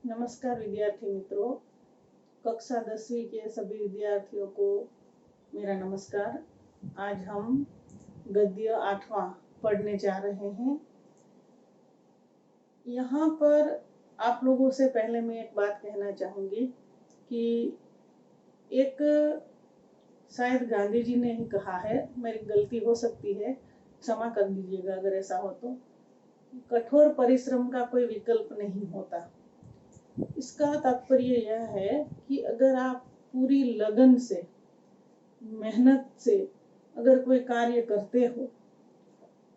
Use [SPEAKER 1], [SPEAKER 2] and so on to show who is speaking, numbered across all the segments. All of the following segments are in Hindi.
[SPEAKER 1] नमस्कार विद्यार्थी मित्रों। कक्षा 10वीं के सभी विद्यार्थियों को मेरा नमस्कार। आज हम गद्य 8वां पढ़ने जा रहे हैं। यहाँ पर आप लोगों से पहले मैं एक बात कहना चाहूँगी कि एक शायद गांधी जी ने ही कहा है, मेरी गलती हो सकती है, क्षमा कर दीजिएगा अगर ऐसा हो तो, कठोर परिश्रम का कोई विकल्प नहीं होता। इसका तात्पर्य यह है कि अगर आप पूरी लगन से, मेहनत से अगर कोई कार्य करते हो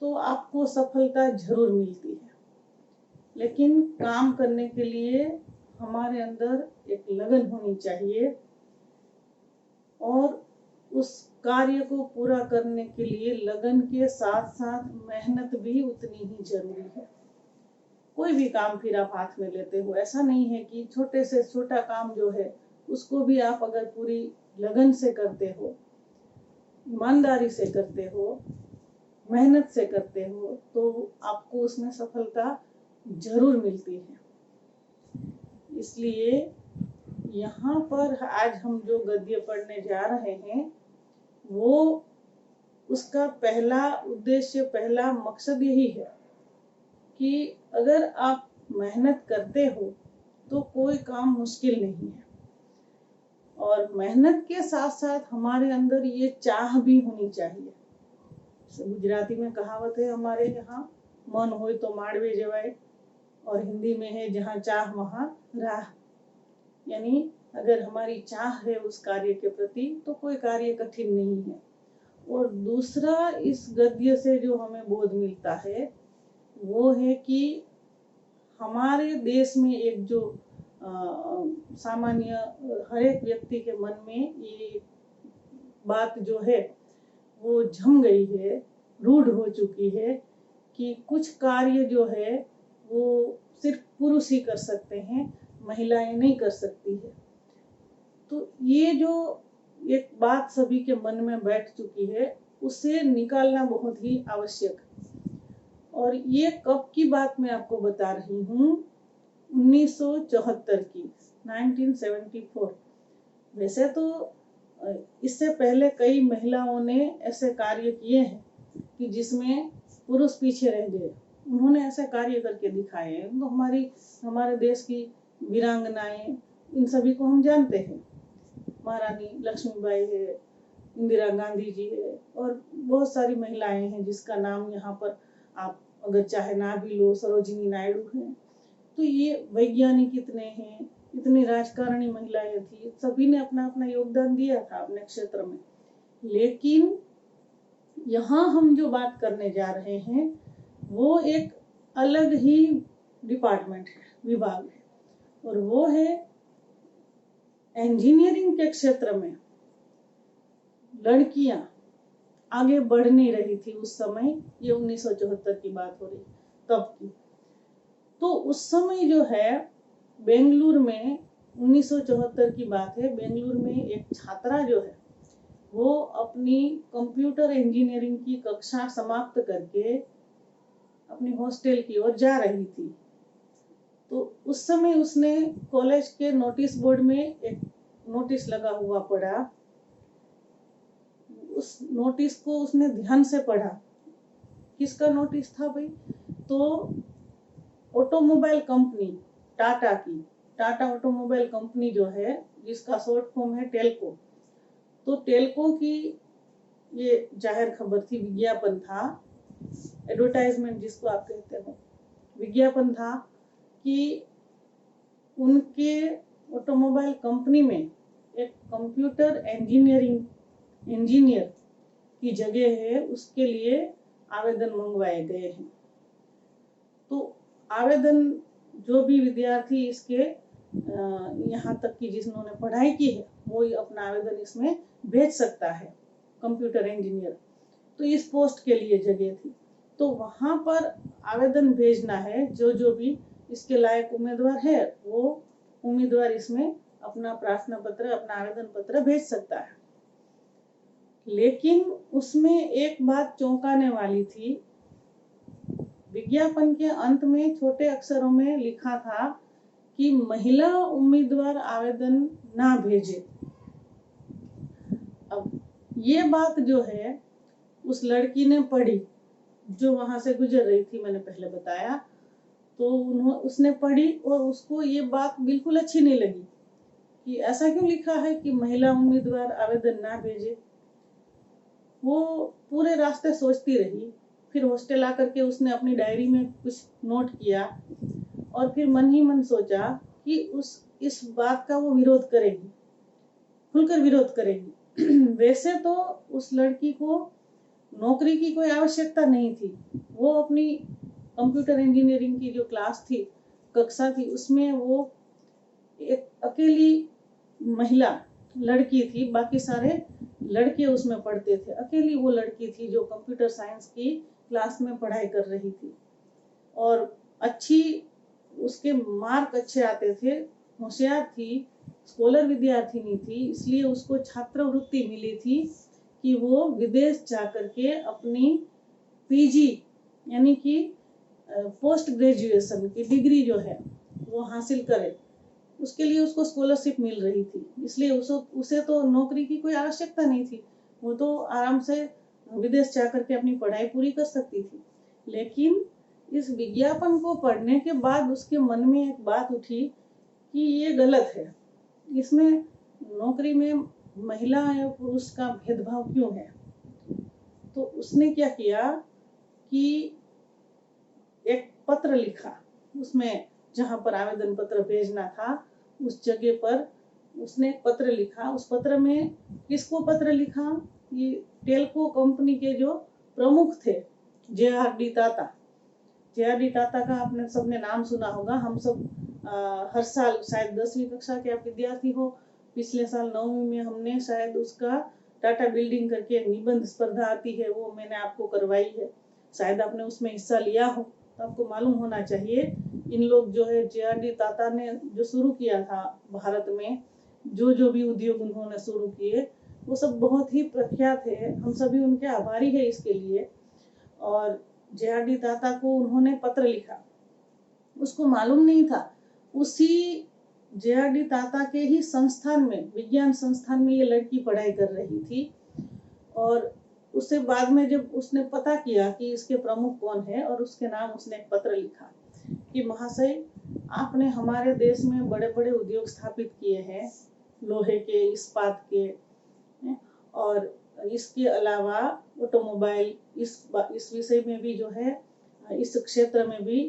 [SPEAKER 1] तो आपको सफलता जरूर मिलती है। लेकिन काम करने के लिए हमारे अंदर एक लगन होनी चाहिए और उस कार्य को पूरा करने के लिए लगन के साथ साथ मेहनत भी उतनी ही जरूरी है। कोई भी काम फिर आप हाथ में लेते हो, ऐसा नहीं है कि छोटे से छोटा काम जो है उसको भी आप अगर पूरी लगन से करते हो, ईमानदारी से करते हो, मेहनत से करते हो तो आपको उसमें सफलता जरूर मिलती है। इसलिए यहाँ पर आज हम जो गद्य पढ़ने जा रहे हैं वो उसका पहला उद्देश्य, पहला मकसद यही है कि अगर आप मेहनत करते हो तो कोई काम मुश्किल नहीं है। और मेहनत के साथ साथ हमारे अंदर ये चाह भी होनी चाहिए। गुजराती में कहावत है हमारे यहाँ, मन होए तो माड़वे जवाए, और हिंदी में है जहाँ चाह वहाँ राह। यानी अगर हमारी चाह है उस कार्य के प्रति तो कोई कार्य कठिन नहीं है। और दूसरा इस गद्य से जो हमें बोध मिलता है वो है कि हमारे देश में एक जो सामान्य हर एक व्यक्ति के मन में ये बात जो है वो जम गई है, रूढ़ हो चुकी है कि कुछ कार्य जो है वो सिर्फ पुरुष ही कर सकते हैं, महिलाएं नहीं कर सकती है। तो ये जो एक बात सभी के मन में बैठ चुकी है उसे निकालना बहुत ही आवश्यक है। और ये कब की बात मैं आपको बता रही हूँ, 1974 की, 1974। वैसे तो इससे पहले कई महिलाओं ने ऐसे कार्य किए हैं कि जिसमें पुरुष पीछे रह गए। उन्होंने ऐसे कार्य करके दिखाए हैं। तो हमारे देश की वीरांगनाएं, इन सभी को हम जानते हैं। महारानी लक्ष्मीबाई है, इंदिरा गांधी जी है, और बहुत सारी महिलाएं हैं जिसका नाम यहाँ पर आप अगर चाहे ना भी लो, सरोजिनी नायडू हैं। तो ये वैज्ञानिक इतने हैं, इतनी राजकारणी महिलाएं थी, सभी ने अपना अपना योगदान दिया था अपने क्षेत्र में। लेकिन यहाँ हम जो बात करने जा रहे हैं वो एक अलग ही डिपार्टमेंट है, विभाग है, और वो है इंजीनियरिंग के क्षेत्र में लड़कियां आगे बढ़ नहीं रही थी उस समय। ये 1974 की बात हो रही तब की। तो उस समय जो है बेंगलुरु में, 1974 की बात है, बेंगलुरु में एक छात्रा जो है वो अपनी कंप्यूटर इंजीनियरिंग की कक्षा समाप्त करके अपनी हॉस्टल की ओर जा रही थी। तो उस समय उसने कॉलेज के नोटिस बोर्ड में एक नोटिस लगा हुआ पड़ा। उस नोटिस को उसने ध्यान से पढ़ा। किसका नोटिस था भाई? तो ऑटोमोबाइल कंपनी टाटा की, टाटा ऑटोमोबाइल कंपनी जो है, जिसका शॉर्ट फॉर्म है टेल्को। तो टेल्को की ये जाहिर खबर थी, विज्ञापन था, एडवर्टाइजमेंट जिसको आप कहते हो, विज्ञापन था कि उनके ऑटोमोबाइल कंपनी में एक कंप्यूटर इंजीनियर की जगह है, उसके लिए आवेदन मंगवाए गए हैं। तो आवेदन जो भी विद्यार्थी इसके यहाँ तक की जिन्होंने पढ़ाई की है वो अपना आवेदन इसमें भेज सकता है, कंप्यूटर इंजीनियर। तो इस पोस्ट के लिए जगह थी, तो वहां पर आवेदन भेजना है। जो भी इसके लायक उम्मीदवार है वो उम्मीदवार इसमें अपना प्रार्थना पत्र, अपना आवेदन पत्र भेज सकता है। लेकिन उसमें एक बात चौंकाने वाली थी। विज्ञापन के अंत में छोटे अक्षरों में लिखा था कि महिला उम्मीदवार आवेदन ना भेजे। अब ये बात जो है उस लड़की ने पढ़ी, जो वहां से गुजर रही थी, मैंने पहले बताया। तो उसने पढ़ी और उसको ये बात बिल्कुल अच्छी नहीं लगी कि ऐसा क्यों लिखा है कि महिला उम्मीदवार आवेदन ना भेजे। वो पूरे रास्ते सोचती रही, फिर हॉस्टल आकर के उसने अपनी डायरी में कुछ नोट किया और फिर मन ही मन सोचा कि इस बात का वो विरोध करेगी, खुलकर विरोध करेगी। वैसे तो उस लड़की को नौकरी की कोई आवश्यकता नहीं थी। वो अपनी कंप्यूटर इंजीनियरिंग की जो क्लास थी, कक्षा थी, उसमें वो एक अकेली महिला लड़की थी, बाकी सारे लड़के उसमें पढ़ते थे। अकेली वो लड़की थी जो कंप्यूटर साइंस की क्लास में पढ़ाई कर रही थी और अच्छी, उसके मार्क अच्छे आते थे, होशियार थी, स्कॉलर विद्यार्थिनी थी। इसलिए उसको छात्रवृत्ति मिली थी कि वो विदेश जाकर के अपनी पीजी यानी कि पोस्ट ग्रेजुएशन की डिग्री जो है वो हासिल करे। उसके लिए उसको स्कॉलरशिप मिल रही थी, इसलिए उसे तो नौकरी की कोई आवश्यकता नहीं थी। वो तो आराम से विदेश जाकर के अपनी पढ़ाई पूरी कर सकती थी। लेकिन इस विज्ञापन को पढ़ने के बाद उसके मन में एक बात उठी कि ये गलत है, इसमें नौकरी में महिला या पुरुष का भेदभाव क्यों है। तो उसने क्या किया कि एक पत्र लिखा, उसमें जहां पर आवेदन पत्र भेजना था उस जगह पर उसने एक पत्र लिखा। उस पत्र में किसको पत्र लिखा, ये टेल्को कंपनी के जो प्रमुख थे, जे.आर.डी. टाटा। जे.आर.डी. टाटा का आपने सबने नाम सुना होगा। हम सब हर साल, शायद 10वीं कक्षा के आप विद्यार्थी हो, पिछले साल 9वीं में हमने शायद उसका टाटा बिल्डिंग करके निबंध स्पर्धा आती है, वो मैंने आपको करवाई है। शायद आपने उसमें हिस्सा लिया हो, तो आपको मालूम होना चाहिए। इन लोग जो है, जे.आर.डी. टाटा ने जो शुरू किया था भारत में, जो भी उद्योग उन्होंने शुरू किए, वो सब बहुत ही प्रख्यात है। हम सभी उनके आभारी है इसके लिए। और जे.आर.डी. टाटा को उन्होंने पत्र लिखा, उसको मालूम नहीं था उसी जे.आर.डी. टाटा के ही संस्थान में, विज्ञान संस्थान में ये लड़की पढ़ाई कर रही थी। और उससे बाद में जब उसने पता किया कि इसके प्रमुख कौन है, और उसके नाम उसने एक पत्र लिखा कि महाशय, आपने हमारे देश में बड़े बड़े उद्योग स्थापित किए हैं, लोहे के, इस्पात के, और इसके अलावा ऑटोमोबाइल, इस विषय में भी जो है, इस क्षेत्र में भी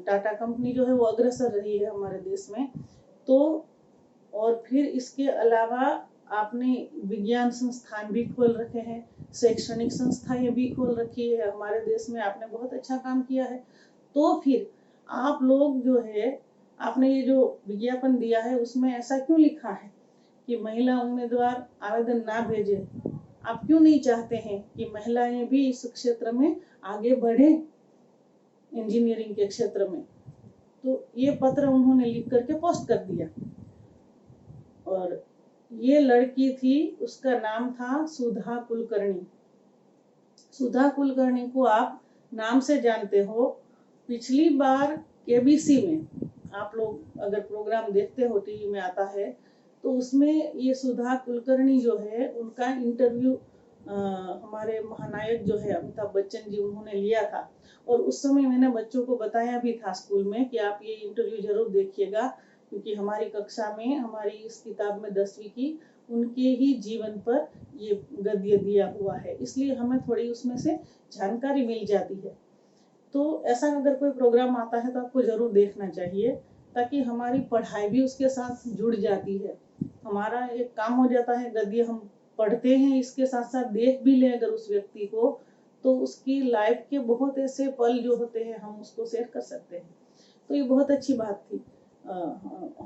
[SPEAKER 1] टाटा कंपनी जो है वो अग्रसर रही है हमारे देश में। तो और फिर इसके अलावा आपने विज्ञान संस्थान भी खोल रखे हैं, शैक्षणिक संस्थाएं भी खोल रखी है हमारे देश में, आपने बहुत अच्छा काम किया है। तो फिर आप लोग जो है, आपने ये जो विज्ञापन दिया है उसमें ऐसा क्यों लिखा है कि महिला उम्मीदवार आवेदन ना भेजे। आप क्यों नहीं चाहते हैं कि महिलाएं भी इस क्षेत्र में आगे बढ़े, इंजीनियरिंग के क्षेत्र में। तो ये पत्र उन्होंने लिख करके पोस्ट कर दिया। और ये लड़की थी, उसका नाम था सुधा कुलकर्णी। सुधा कुलकर्णी को आप नाम से जानते हो। पिछली बार केबीसी में, आप लोग अगर प्रोग्राम देखते हो, टीवी में आता है, तो उसमें ये सुधा कुलकर्णी जो है, उनका इंटरव्यू हमारे महानायक जो है अमिताभ बच्चन जी, उन्होंने लिया था। और उस समय मैंने बच्चों को बताया भी था स्कूल में कि आप ये इंटरव्यू जरूर देखिएगा, क्योंकि हमारी कक्षा में, हमारी इस किताब में 10वीं की, उनके ही जीवन पर ये गद्य दिया हुआ है, इसलिए हमें थोड़ी उसमें से जानकारी मिल जाती है। तो ऐसा अगर कोई प्रोग्राम आता है तो आपको जरूर देखना चाहिए, ताकि हमारी पढ़ाई भी उसके साथ जुड़ जाती है। हमारा एक काम हो जाता है, गद्य हम पढ़ते हैं, इसके साथ साथ देख भी ले अगर उस व्यक्ति को, तो उसकी लाइफ के बहुत ऐसे पल जो होते हैं हम उसको शेयर कर सकते हैं। तो ये बहुत अच्छी बात थी।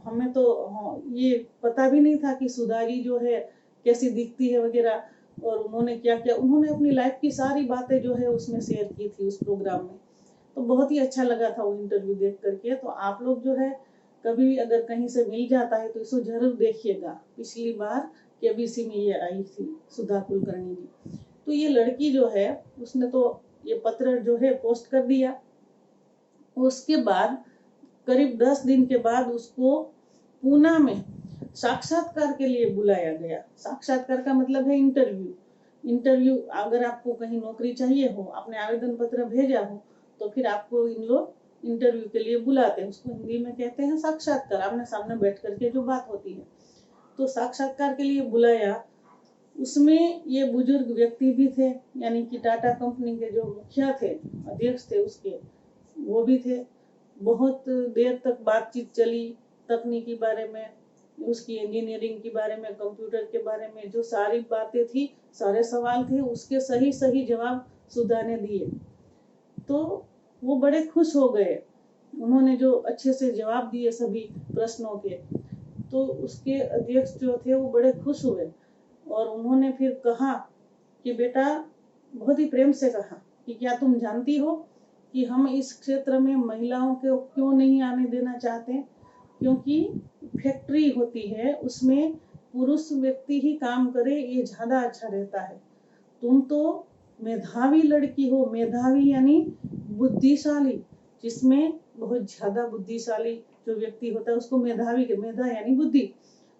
[SPEAKER 1] हमें तो ये पता भी नहीं था कि सुधा जी जो है कैसी दिखती है वगैरह, और उन्होंने क्या क्या, उन्होंने अपनी लाइफ की सारी बातें जो है उसमें शेयर की थी उस प्रोग्राम में। तो बहुत ही अच्छा लगा था वो इंटरव्यू देख करके। तो आप लोग जो है, कभी अगर कहीं से मिल जाता है तो इसको जरूर देखिएगा। पिछली बार केबीसी में ये आई थी, सुधा कुलकर्णी जी। तो ये लड़की जो है, उसने तो ये पत्र जो है पोस्ट कर दिया। उसके बाद करीब 10 दिन के बाद उसको पूना में साक्षात्कार के लिए बुलाया गया। साक्षात्कार का मतलब है इंटरव्यू। इंटरव्यू, अगर आपको कहीं नौकरी चाहिए हो, आपने आवेदन पत्र भेजा हो, तो फिर आपको इन लोग इंटरव्यू के लिए बुलाते हैं। उसको हिंदी में कहते हैं साक्षात्कार, आमने सामने बैठ करके जो बात होती है। तो साक्षात्कार के लिए बुलाया, उसमें ये बुजुर्ग व्यक्ति भी थे, यानी कि टाटा कंपनी के जो मुखिया थे, अध्यक्ष थे उसके, वो भी थे। बहुत देर तक बातचीत चली तकनीकी बारे में, उसकी इंजीनियरिंग के बारे में, कंप्यूटर के बारे में, जो सारी बातें थी, सारे सवाल थे, उसके सही सही जवाब सुधा ने दिए। तो वो बड़े खुश हो गए, उन्होंने जो अच्छे से जवाब दिए सभी प्रश्नों के। तो उसके अध्यक्ष जो थे वो बड़े खुश हुए और उन्होंने फिर कहा कि बेटा, बहुत ही प्रेम से कहा कि क्या तुम जानती हो कि हम इस क्षेत्र में महिलाओं को क्यों नहीं आने देना चाहते? क्योंकि फैक्ट्री होती है, उसमें पुरुष व्यक्ति ही काम करे, ये ज्यादा अच्छा रहता है। तुम तो मेधावी लड़की हो, मेधावी यानी बुद्धिशाली, जिसमें बहुत ज्यादा बुद्धिशाली जो व्यक्ति होता है उसको मेधावी, मेधा यानी बुद्धि।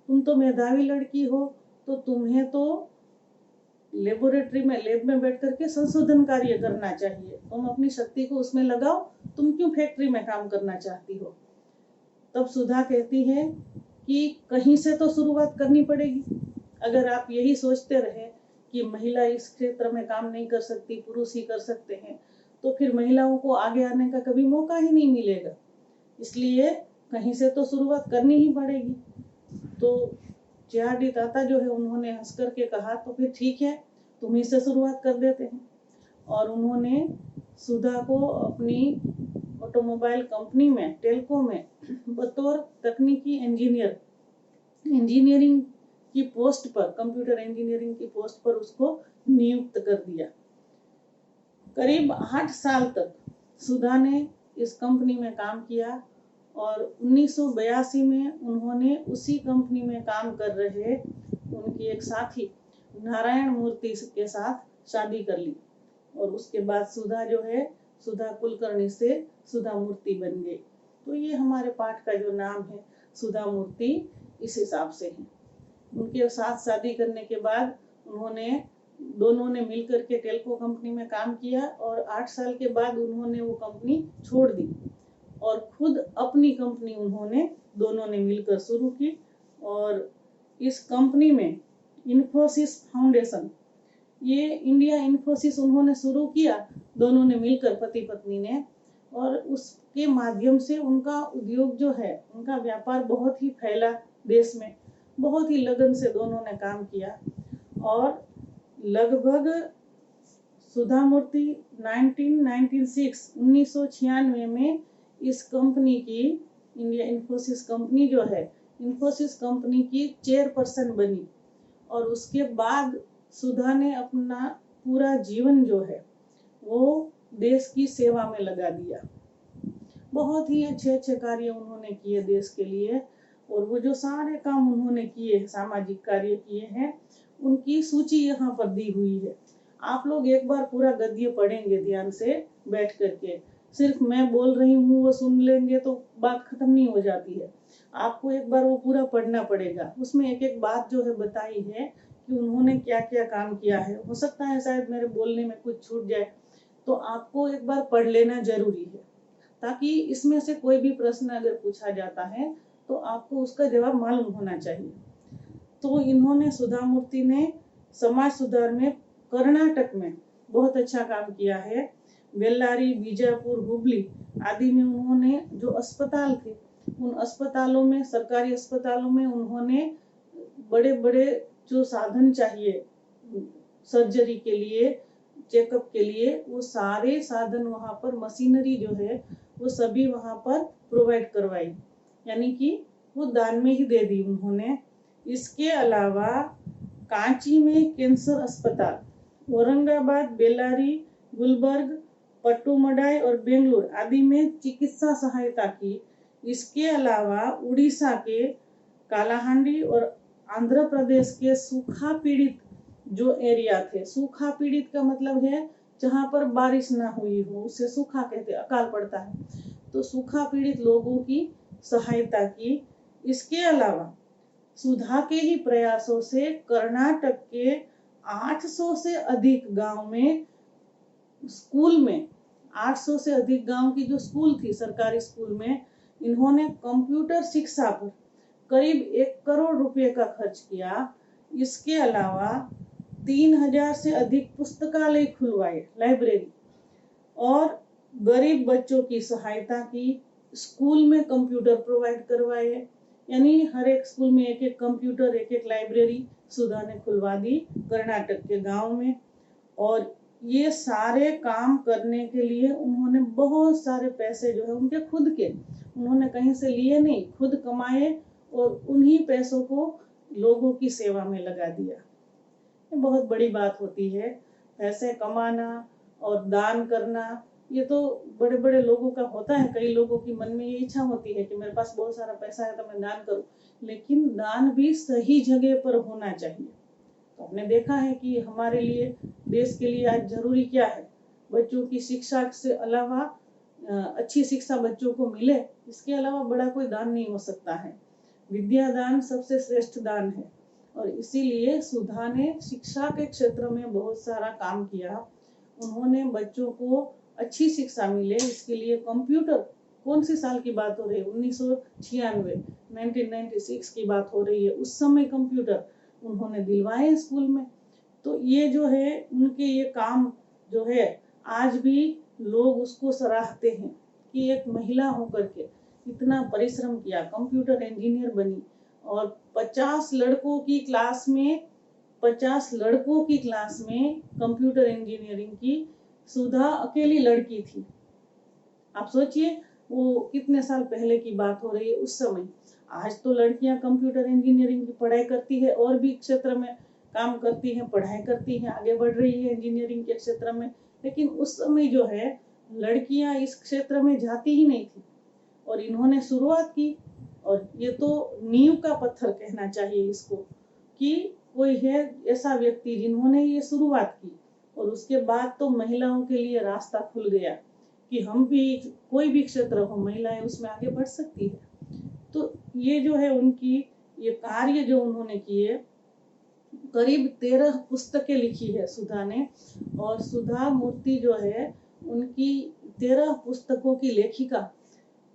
[SPEAKER 1] तुम तो मेधावी लड़की हो, तो तुम्हें तो लेबोरेटरी में, लैब में बैठ करके संशोधन कार्य करना चाहिए। तुम अपनी शक्ति को उसमें लगाओ, तुम क्यों फैक्ट्री में काम करना चाहती हो? तब सुधा कहती है कि कहीं से तो शुरुआत करनी पड़ेगी। अगर आप यही सोचते रहे कि महिला इस क्षेत्र में काम नहीं कर सकती, पुरुष ही कर सकते हैं, तो फिर महिलाओं को आगे आने का कभी मौका ही नहीं मिलेगा। इसलिए कहीं से तो शुरुआत करनी ही पड़ेगी। तो JRD ताता जो है, उन्होंने हंस करके कहा, तो फिर ठीक है, तुम्ही से शुरुआत कर देते हैं। और उन्होंने सुधा को अपनी ऑटोमोबाइल कंपनी में, टेल्को में, बतौर तकनीकी इंजीनियरिंग की पोस्ट पर, कंप्यूटर इंजीनियरिंग की पोस्ट पर उसको नियुक्त कर दिया। करीब 8 साल तक सुधा ने इस कंपनी में काम किया और 1982 में उन्होंने उसी कंपनी में काम कर रहे उनके एक साथी नारायण मूर्ति के साथ शादी कर ली। और उसके बाद सुधा जो है, सुधा कुलकर्णी से सुधा मूर्ति बन गई। तो ये हमारे पाठ का जो नाम है सुधा मूर्ति, इस हिसाब से है। उनके साथ शादी करने के बाद दोनों ने मिलकर के टेल्को कंपनी में काम किया और 8 साल के बाद उन्होंने वो कंपनी छोड़ दी और खुद अपनी कंपनी उन्होंने दोनों ने मिलकर शुरू की। और इस कंपनी में इन्फोसिस फाउंडेशन, ये इंडिया इन्फोसिस उन्होंने शुरू किया, दोनों ने मिलकर, पति पत्नी ने। और उसके माध्यम से उनका उद्योग जो है, उनका व्यापार बहुत ही फैला देश में। बहुत ही लगन से दोनों ने काम किया और लगभग सुधा मूर्ति 1996 में इस कंपनी की, इंडिया इन्फोसिस कंपनी जो है, इन्फोसिस कंपनी की चेयरपर्सन बनी। और उसके बाद सुधा ने अपना पूरा जीवन जो है वो देश की सेवा में लगा दिया। बहुत ही अच्छे अच्छे कार्य उन्होंने किए देश के लिए। और वो जो सारे काम उन्होंने किए, सामाजिक कार्य किए हैं, उनकी सूची यहाँ पर दी हुई है। आप लोग एक बार पूरा गद्य पढ़ेंगे ध्यान से बैठ करके, सिर्फ मैं बोल रही हूँ वो सुन लेंगे तो बात खत्म नहीं हो जाती है। आपको एक बार वो पूरा पढ़ना पड़ेगा। उसमें एक एक बात जो है बताई है कि उन्होंने क्या क्या काम किया है। हो सकता है शायद मेरे बोलने में कुछ छूट जाए, तो आपको एक बार पढ़ लेना जरूरी है, ताकि इसमें से कोई भी प्रश्न अगर पूछा जाता है तो आपको उसका जवाब मालूम होना चाहिए। तो इन्होंने, सुधा मूर्ति ने समाज सुधार में कर्नाटक में बहुत अच्छा काम किया है। बेल्लारी, बीजापुर, हुबली आदि में उन्होंने जो अस्पताल थे, उन अस्पतालों में, सरकारी अस्पतालों में उन्होंने बड़े बड़े जो साधन चाहिए सर्जरी के लिए, चेकअप के लिए, वो सारे साधन वहाँ पर, मशीनरी जो है वो सभी वहाँ पर प्रोवाइड करवाई, यानी कि वो दान में ही दे दी उन्होंने। इसके अलावा कांची में कैंसर अस्पताल, औरंगाबाद, बेल्लारी, गुलबर्ग, पट्टुमडाई और बेंगलुरु आदि में चिकित्सा सहायता की। इसके अलावा उड़ीसा के कालाहांडी और आंध्र प्रदेश के सूखा पीड़ित जो एरिया थे, सूखा पीड़ित का मतलब है जहाँ पर बारिश ना हुई हो, उसे सूखा कहते हैं, अकाल पड़ता है, तो सूखा पीड़ित लोगों की सहायता की। इसके अलावा सुधा के ही प्रयासों से कर्नाटक के 800 से अधिक गांव में स्कूल में 800 से अधिक गांव की जो स्कूल थी, सरकारी स्कूल में, इन्होंने कंप्यूटर शिक्षा पर करीब 1 करोड़ रुपए का खर्च किया। इसके अलावा 3000 से अधिक पुस्तकालय खुलवाए, लाइब्रेरी, और गरीब बच्चों की सहायता की। स्कूल में कंप्यूटर प्रोवाइड करवाए, यानी हर एक स्कूल में एक एक कंप्यूटर, एक एक लाइब्रेरी सुधा ने खुलवा दी कर्नाटक के गांव में। और ये सारे काम करने के लिए उन्होंने बहुत सारे पैसे जो है उनके खुद के, उन्होंने कहीं से लिए नहीं, खुद कमाए और उन्हीं पैसों को लोगों की सेवा में लगा दिया। ये बहुत बड़ी बात होती है। पैसे कमाना और दान करना, ये तो बड़े बड़े लोगों का होता है। कई लोगों की मन में ये इच्छा होती है कि मेरे पास बहुत सारा पैसा है तो मैं दान करूं, लेकिन दान भी सही जगह पर होना चाहिए। तो हमने देखा है कि हमारे लिए, देश के लिए आज जरूरी क्या है, बच्चों की शिक्षा से अलावा अच्छी शिक्षा बच्चों को मिले, इसके अलावा बड़ा कोई दान नहीं हो सकता है। विद्या दान सबसे श्रेष्ठ दान है। और इसीलिए सुधा ने शिक्षा के क्षेत्र में बहुत सारा काम किया। उन्होंने बच्चों को अच्छी शिक्षा मिले, इसके लिए कंप्यूटर, कौन सी साल की बात हो रही है, 1996, 1996 की बात हो रही है, उस समय कंप्यूटर उन्होंने दिलवाए स्कूल में। तो ये जो है उनके ये काम जो है आज भी लोग उसको सराहते हैं कि एक महिला होकर के इतना परिश्रम किया, कंप्यूटर इंजीनियर बनी, और 50 लड़कों की क्लास में, 50 लड़कों की क्लास में कंप्यूटर इंजीनियरिंग की सुधा अकेली लड़की थी। आप सोचिए वो कितने साल पहले की बात हो रही है, उस समय। आज तो लड़कियां कंप्यूटर इंजीनियरिंग की पढ़ाई करती है और भी क्षेत्र में काम करती हैं, पढ़ाई करती हैं, आगे बढ़ रही है इंजीनियरिंग के क्षेत्र में। लेकिन उस समय जो है लड़कियां इस क्षेत्र में जाती ही नहीं थी, और इन्होंने शुरुआत की। और ये तो नींव का पत्थर कहना चाहिए इसको, कि कोई है ऐसा व्यक्ति जिन्होंने ये शुरुआत की, और उसके बाद तो महिलाओं के लिए रास्ता खुल गया कि हम भी, कोई भी क्षेत्र हो, महिलाएं उसमें आगे बढ़ सकती है। तो ये जो है उनकी ये कार्य जो उन्होंने किए, करीब 13 पुस्तकें लिखी है सुधा ने। और सुधा मूर्ति जो है उनकी 13 पुस्तकों की लेखिका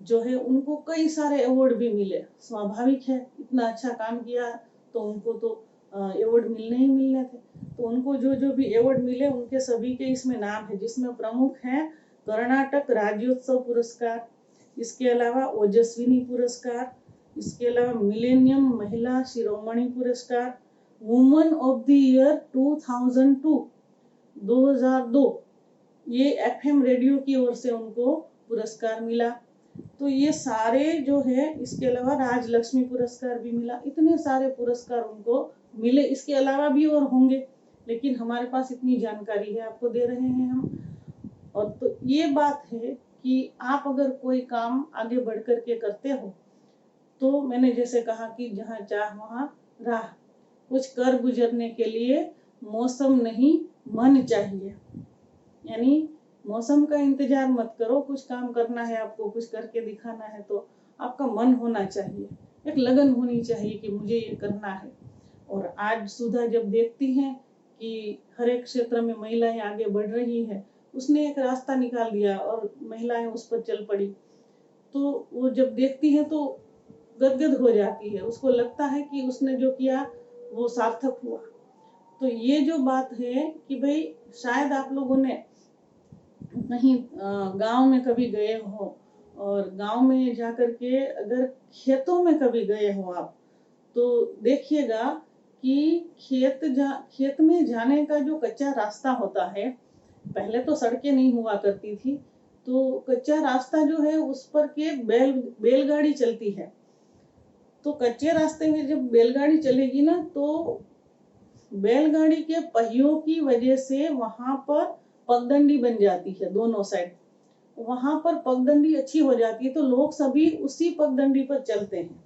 [SPEAKER 1] जो है, उनको कई सारे अवार्ड भी मिले। स्वाभाविक है, इतना अच्छा काम किया तो उनको तो अवार्ड मिलने ही मिलने थे। तो उनको जो जो भी अवार्ड मिले उनके सभी के इसमें नाम है, जिसमें प्रमुख है कर्नाटक राज्योत्सव पुरस्कार, इसके अलावा ओजस्विनी पुरस्कार, इसके अलावा मिलेनियम महिला शिरोमणि पुरस्कार, वुमन ऑफ द ईयर 2002, 2002, ये एफएम रेडियो की ओर से उनको पुरस्कार मिला। तो ये सारे जो है, इसके अलावा राजलक्ष्मी पुरस्कार भी मिला। इतने सारे पुरस्कार उनको मिले, इसके अलावा भी और होंगे, लेकिन हमारे पास इतनी जानकारी है, आपको दे रहे हैं हम। और तो ये बात है कि आप अगर कोई काम आगे बढ़ करके करते हो, तो मैंने जैसे कहा कि जहाँ चाह वहाँ राह, कुछ कर गुजरने के लिए मौसम नहीं मन चाहिए। यानी मौसम का इंतजार मत करो, कुछ काम करना है आपको, कुछ करके दिखाना है, तो आपका मन होना चाहिए, एक लगन होनी चाहिए कि मुझे ये करना है। और आज सुधा जब देखती हैं कि हर एक क्षेत्र में महिलाएं आगे बढ़ रही हैं, उसने एक रास्ता निकाल दिया और महिलाएं उस पर चल पड़ी, तो वो जब देखती हैं तो गदगद हो जाती है, उसको लगता है कि उसने जो किया वो सार्थक हुआ। तो ये जो बात है कि भाई, शायद आप लोगों ने कहीं गांव में कभी गए हो, और गांव में जाकर के अगर खेतों में कभी गए हो आप, तो देखिएगा कि खेत में जाने का जो कच्चा रास्ता होता है, पहले तो सड़कें नहीं हुआ करती थी, तो कच्चा रास्ता जो है उस पर के बैलगाड़ी चलती है। तो कच्चे रास्ते में जब बैलगाड़ी चलेगी ना, तो बैलगाड़ी के पहियों की वजह से वहां पर पगडंडी बन जाती है दोनों साइड। वहां पर पगडंडी अच्छी हो जाती है, तो लोग सभी उसी पगडंडी पर चलते हैं।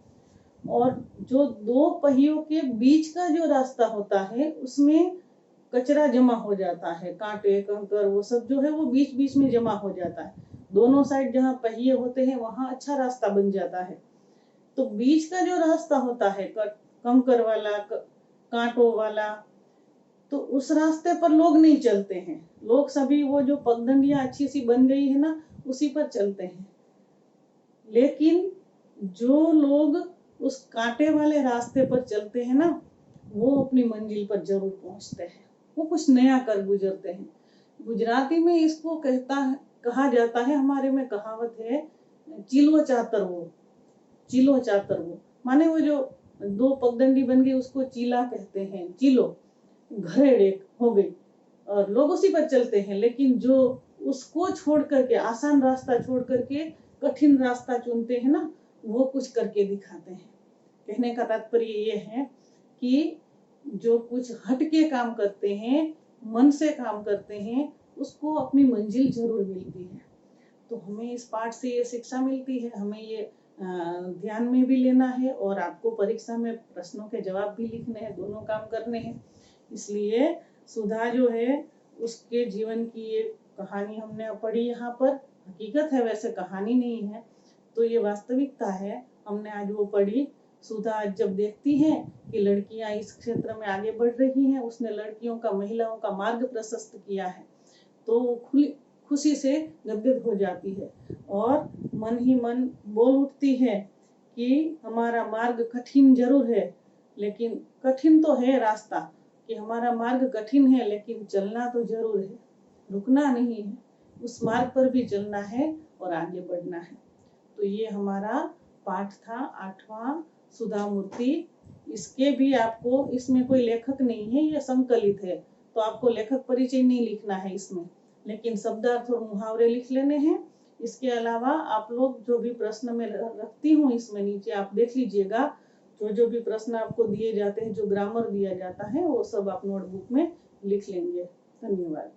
[SPEAKER 1] और जो दो पहियों के बीच का जो रास्ता होता है, उसमें कचरा जमा हो जाता है, कांटे कंकर वो सब जो है वो बीच बीच में जमा हो जाता है। दोनों साइड जहाँ पहिए होते हैं वहां अच्छा रास्ता बन जाता है। तो बीच का जो रास्ता होता है कंकर वाला, कांटों वाला, तो उस रास्ते पर लोग नहीं चलते हैं। लोग सभी वो जो पगडंडियां अच्छी सी बन गई है ना, उसी पर चलते हैं। लेकिन जो लोग उस कांटे वाले रास्ते पर चलते हैं ना, वो अपनी मंजिल पर जरूर पहुंचते हैं, वो कुछ नया कर गुजरते हैं। गुजराती में इसको कहा जाता है, हमारे में कहावत है, चिलो चातर वो माने वो जो दो पगडंडी बन गई उसको चीला कहते हैं, चिलो घरेड़ हो गई और लोग उसी पर चलते हैं। लेकिन जो उसको छोड़ करके, आसान रास्ता छोड़ करके कठिन रास्ता चुनते हैं ना, वो कुछ करके दिखाते हैं। कहने का तात्पर्य ये है कि जो कुछ हटके काम करते हैं, मन से काम करते हैं, उसको अपनी मंजिल जरूर मिलती है। तो हमें इस पाठ से ये शिक्षा मिलती है, हमें ये ध्यान में भी लेना है और आपको परीक्षा में प्रश्नों के जवाब भी लिखने हैं, दोनों काम करने हैं। इसलिए सुधा जो है उसके जीवन की ये कहानी हमने पढ़ी यहाँ पर, हकीकत है, वैसे कहानी नहीं है, तो ये वास्तविकता है, हमने आज वो पढ़ी। सुधा आज जब देखती है कि लड़कियां इस क्षेत्र में आगे बढ़ रही हैं, उसने लड़कियों का, महिलाओं का मार्ग प्रशस्त किया है, तो वो खुशी से गदगद हो जाती है और मन ही मन बोल उठती है कि हमारा मार्ग कठिन जरूर है, लेकिन कठिन तो है रास्ता, कि हमारा मार्ग कठिन है लेकिन चलना तो जरूर है, रुकना नहीं है, उस मार्ग पर भी चलना है और आगे बढ़ना है। तो ये हमारा पाठ था 8वां सुधा मूर्ति। इसके भी आपको, इसमें कोई लेखक नहीं है, ये संकलित है, तो आपको लेखक परिचय नहीं लिखना है इसमें, लेकिन शब्दार्थ और मुहावरे लिख लेने हैं। इसके अलावा आप लोग जो भी प्रश्न में रखती हूँ इसमें नीचे आप देख लीजिएगा, जो भी प्रश्न आपको दिए जाते हैं, जो ग्रामर दिया जाता है, वो सब आप नोटबुक में लिख लेंगे। धन्यवाद।